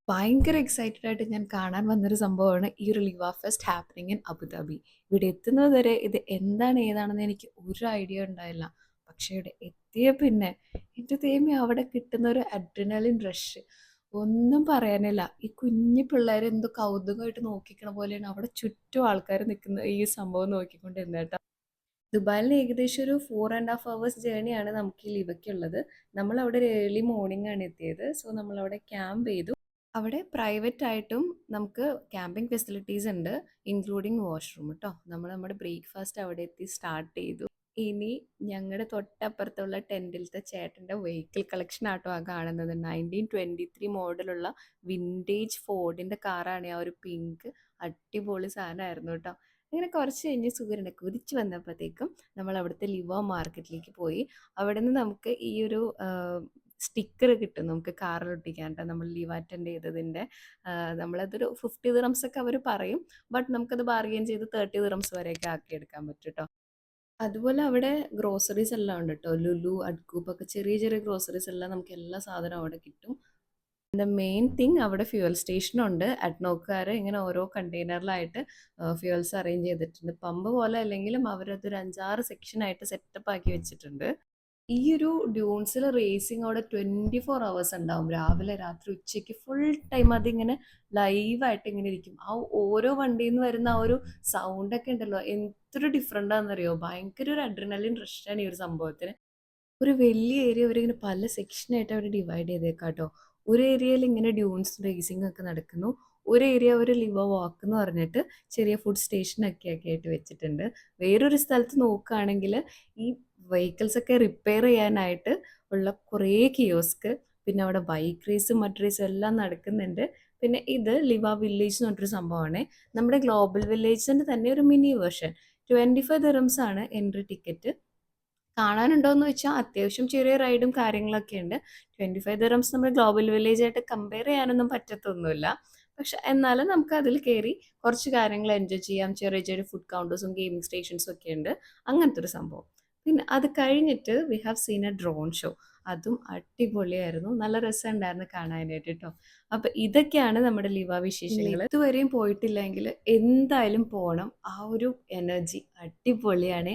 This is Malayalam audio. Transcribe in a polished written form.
ഭയങ്കര എക്സൈറ്റഡ് ആയിട്ട് ഞാൻ കാണാൻ വന്നൊരു സംഭവമാണ് ഈ ഒരു ലിവ ഫെസ്റ്റ് ഹാപ്പനിങ് ഇൻ അബുദാബി. ഇവിടെ എത്തുന്നത് വരെ ഇത് എന്താണ് ഏതാണെന്ന് എനിക്ക് ഒരു ഐഡിയ ഉണ്ടായില്ല. പക്ഷേ ഇവിടെ എത്തിയ പിന്നെ എൻ്റെ ദൈവമേ അവിടെ കിട്ടുന്ന ഒരു അഡ്രിനലിൻ റഷ് ഒന്നും പറയാനില്ല. ഈ കുഞ്ഞു പിള്ളേർ എന്തോ കൗതുകമായിട്ട് നോക്കിക്കണ പോലെയാണ് അവിടെ ചുറ്റും ആൾക്കാർ നിൽക്കുന്ന ഈ സംഭവം നോക്കിക്കൊണ്ടിരുന്നത് കേട്ടോ. ദുബായിൽ നിന്ന് ഏകദേശം ഒരു 4.5 hours ജേർണിയാണ് നമുക്ക് ഈ ലിവയ്ക്കുള്ളത്. നമ്മളവിടെ ഒരു ഏർലി മോർണിംഗ് ആണ് എത്തിയത്. സോ നമ്മളവിടെ ക്യാമ്പ് ചെയ്തു. അവിടെ പ്രൈവറ്റ് ആയിട്ടും നമുക്ക് ക്യാമ്പിംഗ് ഫെസിലിറ്റീസ് ഉണ്ട്, ഇൻക്ലൂഡിങ് വാഷ്റൂം കേട്ടോ. നമ്മൾ നമ്മുടെ ബ്രേക്ക്ഫാസ്റ്റ് അവിടെ എത്തി സ്റ്റാർട്ട് ചെയ്തു. ഇനി ഞങ്ങളുടെ തൊട്ടപ്പുറത്തുള്ള ടെൻറ്റിലത്തെ ചേട്ടൻ്റെ വെഹിക്കിൾ കളക്ഷൻ ആട്ടോ ആ കാണുന്നത്. 1923 മോഡലുള്ള വിൻറ്റേജ് ഫോർഡിൻ്റെ കാറാണ് ആ ഒരു പിങ്ക്. അടിപൊളി സാധനമായിരുന്നു കേട്ടോ. അങ്ങനെ കുറച്ച് കഴിഞ്ഞ് സൂര്യനെ കുതിച്ച് വന്നപ്പോഴത്തേക്കും നമ്മൾ അവിടുത്തെ ലിവ മാർക്കറ്റിലേക്ക് പോയി. അവിടെ നിന്ന് നമുക്ക് ഈ ഒരു സ്റ്റിക്കർ കിട്ടും നമുക്ക് കാറിൽ ഒട്ടിക്കാൻ ട്ടോ. നമ്മൾ ലീവ് അറ്റൻഡ് ചെയ്തതിൻ്റെ നമ്മളതൊരു 50 ദിറംസ് ഒക്കെ അവർ പറയും. ബട്ട് നമുക്കത് ബാർഗെയിൻ ചെയ്ത് 30 ദിറംസ് വരെയൊക്കെ ആക്കിയെടുക്കാൻ പറ്റും കേട്ടോ. അതുപോലെ അവിടെ ഗ്രോസറീസ് എല്ലാം ഉണ്ട് കേട്ടോ. ലുലു, അഡ്കൂപ്പ് ഒക്കെ ചെറിയ ചെറിയ ഗ്രോസറീസ് എല്ലാം നമുക്ക് എല്ലാ സാധനവും അവിടെ കിട്ടും. ദ മെയിൻ തിങ് അവിടെ ഫ്യൂവൽ സ്റ്റേഷൻ ഉണ്ട്. അഡ്നോക്കാർ ഇങ്ങനെ ഓരോ കണ്ടെയ്നറിലായിട്ട് ഫ്യൂവൽസ് അറേഞ്ച് ചെയ്തിട്ടുണ്ട്. പമ്പ് പോലെ അല്ലെങ്കിലും അവരതൊരു 5-6 സെക്ഷനായിട്ട് സെറ്റപ്പ് ആക്കി വെച്ചിട്ടുണ്ട്. ഈ ഒരു ഡ്യൂൺസിൽ റേസിംഗ് അവിടെ 24 hours ഉണ്ടാവും. രാവിലെ രാത്രി ഉച്ചയ്ക്ക് ഫുൾ ടൈം അതിങ്ങനെ ലൈവായിട്ട് ഇങ്ങനെ ഇരിക്കും. ആ ഓരോ വണ്ടിയിൽ നിന്ന് വരുന്ന ആ ഒരു സൗണ്ടൊക്കെ ഉണ്ടല്ലോ, എന്തൊരു ഡിഫറെൻ്റ് ആണെന്നറിയോ. ഭയങ്കര ഒരു അഡ്രിനലിൻ റഷാണ് ഈ ഒരു സംഭവത്തിന്. ഒരു വലിയ ഏരിയ അവരിങ്ങനെ പല സെക്ഷനായിട്ട് അവർ ഡിവൈഡ് ചെയ്തേക്കാം കേട്ടോ. ഒരു ഏരിയയിൽ ഇങ്ങനെ ഡ്യൂൺസ് റേസിംഗ് ഒക്കെ നടക്കുന്നു. ഒരു ഏരിയ അവർ ലിവർ വാക്ക് എന്ന് പറഞ്ഞിട്ട് ചെറിയ ഫുഡ് സ്റ്റേഷനൊക്കെ ഒക്കെ ആയിട്ട് വെച്ചിട്ടുണ്ട്. വേറൊരു സ്ഥലത്ത് നോക്കുകയാണെങ്കിൽ ഈ വെഹിക്കിൾസ് ഒക്കെ റിപ്പയർ ചെയ്യാനായിട്ട് ഉള്ള കുറേ കിയോസ്ക്, പിന്നെ അവിടെ ബൈക്ക് റേസും മറ്റ് റേസും എല്ലാം നടക്കുന്നുണ്ട്. പിന്നെ ഇത് ലിവ വില്ലേജ് എന്ന് പറഞ്ഞൊരു സംഭവമാണ്. നമ്മുടെ ഗ്ലോബൽ വില്ലേജിൻ്റെ തന്നെ ഒരു മിനി വേർഷൻ. 25 ദിറംസ് ആണ് എൻട്രി ടിക്കറ്റ്. കാണാനുണ്ടോയെന്ന് വെച്ചാൽ അത്യാവശ്യം ചെറിയ റൈഡും കാര്യങ്ങളൊക്കെ ഉണ്ട്. 25 ദിറംസ് നമ്മൾ ഗ്ലോബൽ വില്ലേജ് ആയിട്ട് കമ്പയർ ചെയ്യാനൊന്നും പറ്റത്തൊന്നുമില്ല. പക്ഷെ എന്നാലും നമുക്ക് അതിൽ കയറി കുറച്ച് കാര്യങ്ങൾ എൻജോയ് ചെയ്യാം. ചെറിയ ചെറിയ ഫുഡ് കൗണ്ടേഴ്സും ഗെയിമിംഗ് സ്റ്റേഷൻസും ഒക്കെ ഉണ്ട്. അങ്ങനത്തെ ഒരു സംഭവം. പിന്നെ അത് കഴിഞ്ഞിട്ട് we have seen a drone show. അതും അടിപൊളിയായിരുന്നു. നല്ല രസമുണ്ടായിരുന്നു കാണാനായിട്ട് കേട്ടോ. അപ്പം ഇതൊക്കെയാണ് നമ്മുടെ ലിവ വിശേഷങ്ങൾ. ഇതുവരെയും പോയിട്ടില്ലെങ്കിൽ എന്തായാലും പോകണം. ആ ഒരു എനർജി അടിപൊളിയാണ്.